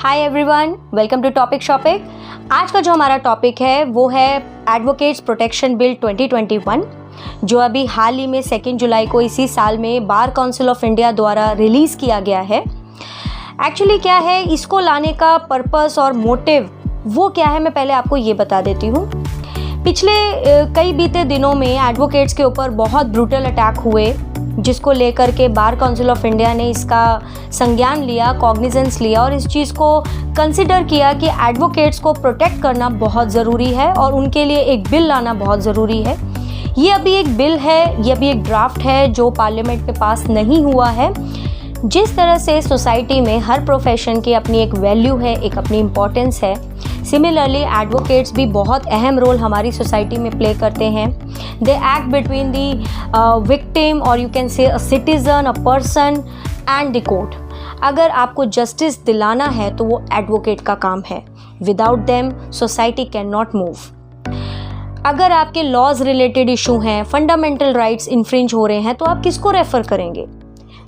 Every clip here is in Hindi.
Hi everyone, welcome to Topic Shopic. आज का जो हमारा टॉपिक है वो है एडवोकेट्स प्रोटेक्शन बिल 2021, जो अभी हाल ही में 2 जुलाई को इसी साल में बार काउंसिल ऑफ इंडिया द्वारा रिलीज़ किया गया है। एक्चुअली क्या है, इसको लाने का पर्पस और मोटिव वो क्या है, मैं पहले आपको ये बता देती हूँ। पिछले कई बीते दिनों में एडवोकेट्स के ऊपर बहुत ब्रूटल अटैक हुए, जिसको लेकर के बार काउंसिल ऑफ इंडिया ने इसका संज्ञान लिया, कॉग्निजेंस लिया और इस चीज़ को कंसिडर किया कि एडवोकेट्स को प्रोटेक्ट करना बहुत ज़रूरी है और उनके लिए एक बिल लाना बहुत ज़रूरी है। ये अभी एक बिल है, ये अभी एक ड्राफ्ट है जो पार्लियामेंट में पास नहीं हुआ है। जिस तरह से सोसाइटी में हर प्रोफेशन की अपनी एक वैल्यू है, एक अपनी इम्पोर्टेंस है, सिमिलरली एडवोकेट्स भी बहुत अहम रोल हमारी सोसाइटी में प्ले करते हैं। They act between the victim और you can say a citizen, a person and the court. अगर आपको जस्टिस दिलाना है तो वो एडवोकेट का काम है। Without them society can not move. अगर आपके लॉज रिलेटेड इशू हैं, फंडामेंटल राइट्स इन्फ्रिंज हो रहे हैं, तो आप किसको रेफ़र करेंगे?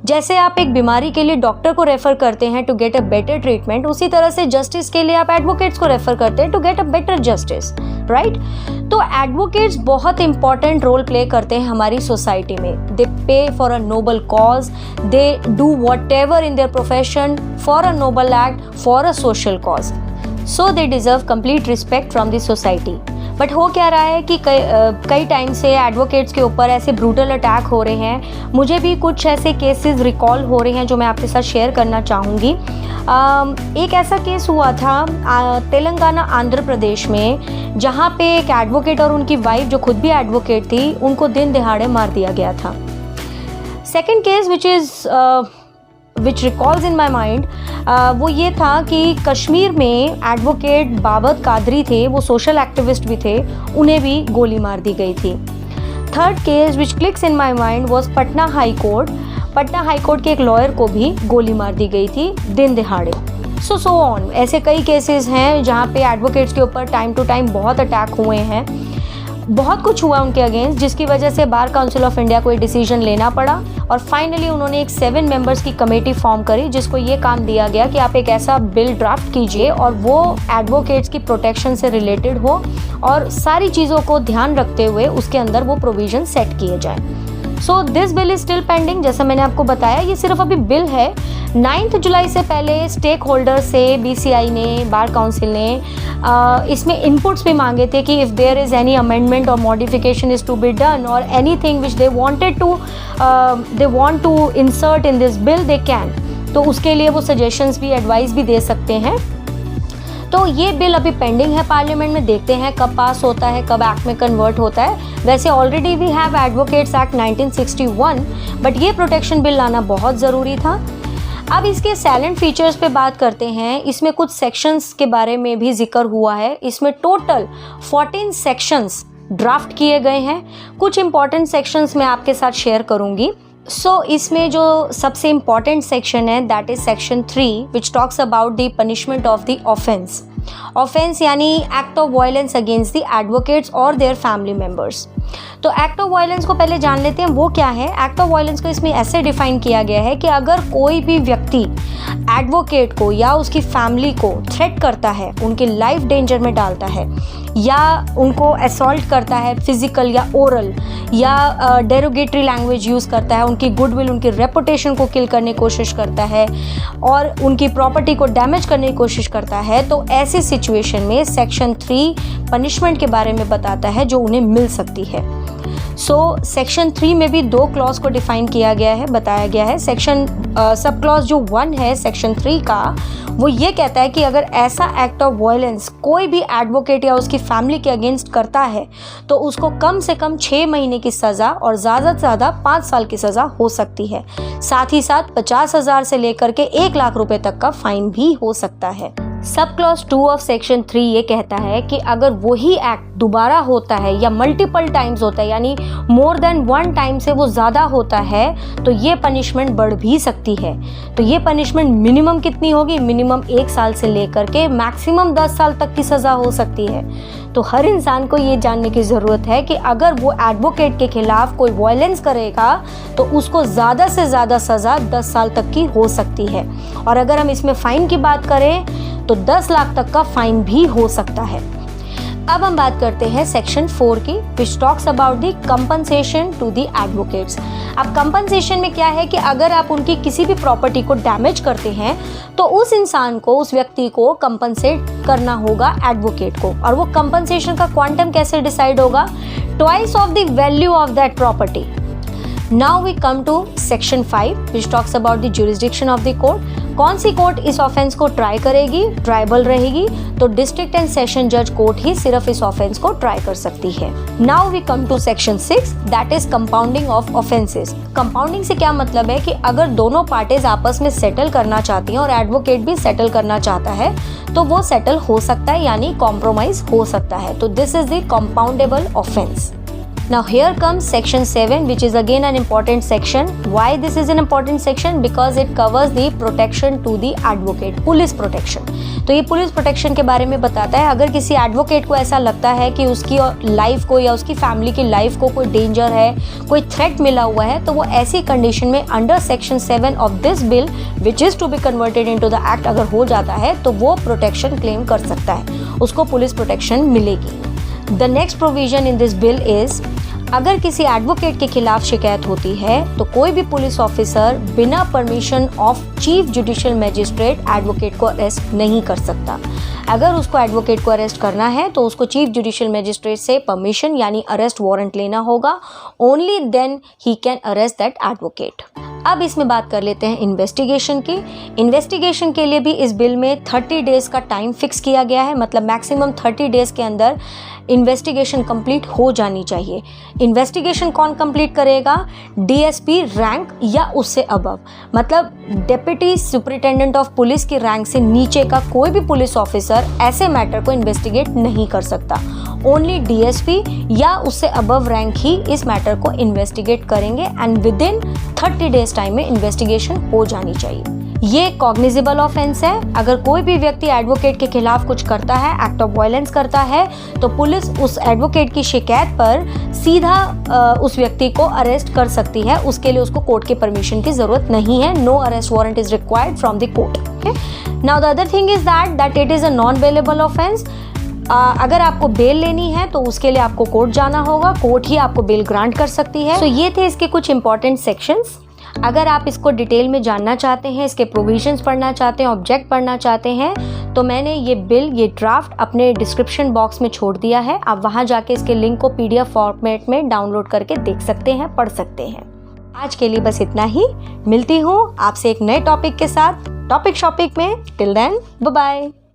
जैसे आप एक बीमारी के लिए डॉक्टर को रेफ़र करते हैं to get a better treatment, उसी तरह से जस्टिस के लिए आप एडवोकेट्स को रेफ़र करते हैं to get a better justice, right? तो एडवोकेट्स बहुत इंपॉर्टेंट रोल प्ले करते हैं हमारी सोसाइटी में। They pay for a noble cause, they do whatever in their profession for a noble act, for a social cause, so they deserve complete respect from the society. But हो क्या रहा है कि कई टाइम से एडवोकेट्स के ऊपर ऐसे ब्रूटल अटैक हो रहे हैं। मुझे भी कुछ ऐसे केसेस रिकॉल हो रहे हैं जो मैं आपके साथ शेयर करना चाहूँगी। एक ऐसा केस हुआ था तेलंगाना आंध्र प्रदेश में, जहाँ पे एक एडवोकेट और उनकी वाइफ जो खुद भी एडवोकेट थी, उनको दिन दिहाड़े मार दिया गया था। Second case which recalls in my mind, वो ये था कि कश्मीर में एडवोकेट बाबत कादरी थे, वो सोशल एक्टिविस्ट भी थे, उन्हें भी गोली मार दी गई थी। Third case which clicks in my mind was Patna high court. Patna high court के एक लॉयर को भी गोली मार दी गई थी दिन दिहाड़े। सो ऑन, ऐसे कई केसेस हैं जहाँ पे एडवोकेट्स के ऊपर टाइम टू टाइम बहुत अटैक हुए हैं। बहुत कुछ हुआ उनके अगेंस्ट, जिसकी वजह से बार काउंसिल ऑफ इंडिया को एक डिसीजन लेना पड़ा और फाइनली उन्होंने एक 7 मेंबर्स की कमेटी फॉर्म करी, जिसको ये काम दिया गया कि आप एक ऐसा बिल ड्राफ्ट कीजिए और वो एडवोकेट्स की प्रोटेक्शन से रिलेटेड हो और सारी चीज़ों को ध्यान रखते हुए उसके अंदर वो प्रोविजन सेट किए जाएँ। So this bill is still pending. जैसा मैंने आपको बताया, ये सिर्फ अभी बिल है। 9 जुलाई से पहले स्टेक होल्डर से BCI ने, बार काउंसिल ने इसमें इनपुट्स भी मांगे थे कि if there is any amendment और modification is to be done और anything which they want to insert in this bill they can, तो उसके लिए वो सजेशंस भी, एडवाइस भी दे सकते हैं। तो ये बिल अभी पेंडिंग है पार्लियामेंट में, देखते हैं कब पास होता है, कब एक्ट में कन्वर्ट होता है। वैसे already we have advocates act 1961, but ये प्रोटेक्शन बिल लाना बहुत ज़रूरी था। अब इसके सैलेंट फीचर्स पे बात करते हैं। इसमें कुछ सेक्शंस के बारे में भी जिक्र हुआ है। इसमें टोटल 14 सेक्शंस ड्राफ्ट किए गए हैं। कुछ इंपॉर्टेंट सेक्शंस मैं आपके साथ शेयर करूंगी। इसमें जो सबसे इम्पॉर्टेंट सेक्शन है, that is section 3, which talks about the punishment of the offence यानी act of violence against the advocates और देयर फैमिली मेम्बर्स। तो एक्ट ऑफ वायलेंस को पहले जान लेते हैं, वो क्या है। एक्ट ऑफ वायलेंस को इसमें ऐसे डिफाइन किया गया है कि अगर कोई भी व्यक्ति एडवोकेट को या उसकी फैमिली को थ्रेट करता है, उनकी लाइफ डेंजर में डालता है, या उनको असॉल्ट करता है फिजिकल या ओरल, या डेरोगेटरी लैंग्वेज यूज़ करता है, उनकी गुडविल, उनकी रेपुटेशन को किल करने की कोशिश करता है और उनकी प्रॉपर्टी को डैमेज करने की कोशिश करता है, तो ऐसी सिचुएशन में सेक्शन 3 पनिशमेंट के बारे में बताता है जो उन्हें मिल सकती है। सेक्शन 3 में भी 2 क्लॉज को डिफाइन किया गया है, बताया गया है। सब क्लॉज जो 1 है सेक्शन 3 का, वो ये कहता है कि अगर ऐसा एक्ट ऑफ वायलेंस कोई भी एडवोकेट या उसकी फैमिली के अगेंस्ट करता है तो उसको कम से कम 6 महीने की सज़ा और ज़्यादा से ज़्यादा 5 साल की सज़ा हो सकती है। साथ ही साथ 50,000 से लेकर के 1 लाख रुपए तक का फाइन भी हो सकता है। सब क्लॉज 2 ऑफ सेक्शन 3 ये कहता है कि अगर वही एक्ट दोबारा होता है या मल्टीपल टाइम्स होता होता है, यानी मोर देन 1 टाइम से वो ज़्यादा होता है, तो ये पनिशमेंट बढ़ भी सकती है। तो ये पनिशमेंट मिनिमम कितनी होगी? मिनिमम 1 साल से लेकर के मैक्सिमम 10 साल तक की सज़ा हो सकती है। तो हर इंसान को ये जानने की ज़रूरत है कि अगर वो एडवोकेट के खिलाफ कोई वायलेंस करेगा तो उसको ज़्यादा से ज़्यादा सज़ा 10 साल तक की हो सकती है। और अगर हम इसमें फ़ाइन की बात करें तो 10 लाख तक का फ़ाइन भी हो सकता है। अब हम बात करते हैं सेक्शन 4 की, which talks about the compensation to the advocates. अब कंपनसेशन में क्या है कि अगर आप उनकी किसी भी प्रॉपर्टी को डैमेज करते हैं तो उस इंसान को, उस व्यक्ति को कंपनसेट करना होगा एडवोकेट को। और वो कंपनसेशन का क्वांटम कैसे डिसाइड होगा? Twice of the value of that property. Now we come to section 5 which talks about the jurisdiction of the court. कौन सी कोर्ट इस ऑफेंस को ट्राई करेगी? ट्राइबल रहेगी, तो डिस्ट्रिक्ट एंड सेशन जज कोर्ट ही सिर्फ इस ऑफेंस को ट्राई कर सकती है। Now we come to section 6 that is compounding of offences. Compounding से क्या मतलब है कि अगर दोनों पार्टीज आपस में सेटल करना चाहती हैं और एडवोकेट भी सेटल करना चाहता है तो वो सेटल हो सकता है, यानी कॉम्प्रोमाइज हो सकता है। तो this is the compoundable offence. Now here comes section 7 which is again an important section. Why this is an important section? Because it covers the protection to the advocate, police protection. तो ये पुलिस प्रोटेक्शन के बारे में बताता है। अगर किसी एडवोकेट को ऐसा लगता है कि उसकी लाइफ को या उसकी फैमिली की लाइफ को कोई डेंजर है, कोई थ्रेट मिला हुआ है, तो वो ऐसी कंडीशन में under section 7 of this bill which is to be converted into the act अगर हो जाता है तो वो प्रोटेक्शन क्लेम कर सकता है, उसको पुलिस प्रोटेक्शन मिलेगी। The next provision in this bill is, अगर किसी एडवोकेट के खिलाफ शिकायत होती है तो कोई भी पुलिस ऑफिसर बिना permission of chief judicial magistrate advocate को अरेस्ट नहीं कर सकता। अगर उसको एडवोकेट को अरेस्ट करना है तो उसको चीफ जुडिशियल मैजिस्ट्रेट से परमिशन यानी अरेस्ट वारंट लेना होगा। ओनली देन ही कैन अरेस्ट दैट एडवोकेट। अब इसमें बात कर लेते हैं इन्वेस्टिगेशन की। इन्वेस्टिगेशन के लिए भी इस बिल में 30 डेज़ का टाइम फिक्स किया गया है, मतलब मैक्सिमम 30 डेज़ के अंदर इन्वेस्टिगेशन कंप्लीट हो जानी चाहिए। इन्वेस्टिगेशन कौन कंप्लीट करेगा? डीएसपी रैंक या उससे अबव, मतलब डिप्टी सुपरिटेंडेंट ऑफ पुलिस की रैंक से नीचे का कोई भी पुलिस ऑफिसर ऐसे मैटर को इन्वेस्टिगेट नहीं कर सकता। ओनली डीएसपी या उससे अबव रैंक ही इस मैटर को इन्वेस्टिगेट करेंगे and with in 30 days time में इन्वेस्टिगेशन हो जानी चाहिए। ये कॉग्निजेबल ऑफेंस है। अगर कोई भी व्यक्ति एडवोकेट के खिलाफ कुछ करता है, एक्ट ऑफ वायलेंस करता है, तो पुलिस उस एडवोकेट की शिकायत पर सीधा उस व्यक्ति को अरेस्ट कर सकती है। उसके लिए उसको कोर्ट के परमिशन की जरूरत नहीं है। No arrest warrant is required from the court. Now the other thing is that it is a non bailable offence. अगर आपको बेल लेनी है तो उसके लिए आपको कोर्ट जाना होगा, कोर्ट ही आपको बेल ग्रांट कर सकती है। तो ये थे इसके कुछ इंपॉर्टेंट सेक्शंस। अगर आप इसको डिटेल में जानना चाहते हैं, इसके प्रोविजंस पढ़ना चाहते हैं, ऑब्जेक्ट पढ़ना चाहते हैं, तो मैंने ये बिल, ये ड्राफ्ट अपने डिस्क्रिप्शन बॉक्स में छोड़ दिया है। आप वहाँ जाके इसके लिंक को PDF फॉर्मेट में डाउनलोड करके देख सकते हैं, पढ़ सकते हैं। आज के लिए बस इतना ही। मिलती हूँ आपसे एक नए टॉपिक के साथ टॉपिक शॉपिक में। Till then bye bye.